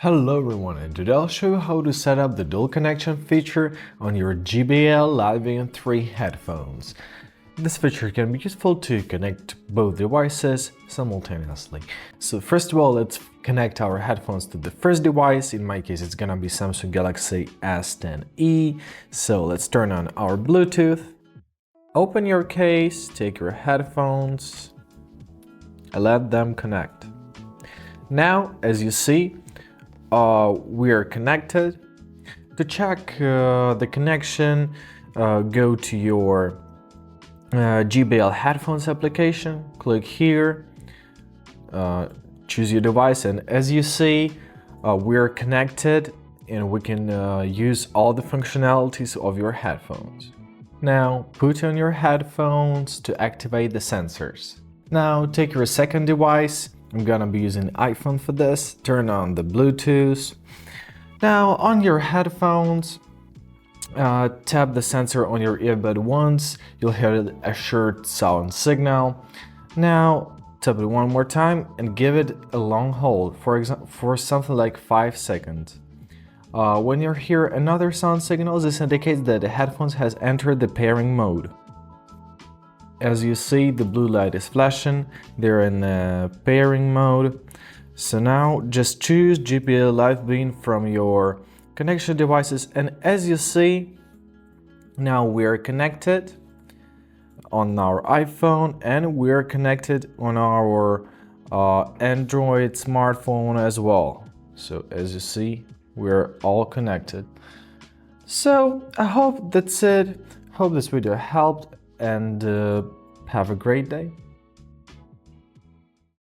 Hello everyone, and today I'll show you how to set up the dual connection feature on your JBL Live Beam 3 headphones. This feature can be useful to connect both devices simultaneously. So first of all, let's connect our headphones to the first device. In my case, it's gonna be Samsung Galaxy S10e. So let's turn on our Bluetooth. Open your case, take your headphones, and let them connect. Now, as you see, we are connected. To check the connection, go to your JBL headphones application, click here, choose your device, and as you see, we're connected and we can use all the functionalities of your headphones. Now put on your headphones to activate the sensors. Now take your second device. I'm gonna be using iPhone for this. Turn on the Bluetooth. Now on your headphones, tap the sensor on your earbud once. You'll hear a short sound signal. Now tap it one more time and give it a long hold, for example, for something like 5 seconds. When you hear another sound signal, this indicates that the headphones has entered the pairing mode. As you see, the blue light is flashing. They're in pairing mode. So now just choose JBL Live Beam from your connection devices, and as you see, now we're connected on our iPhone and we're connected on our Android smartphone as well. So as you see, we're all connected. So I hope that's it. Hope this video helped, and have a great day.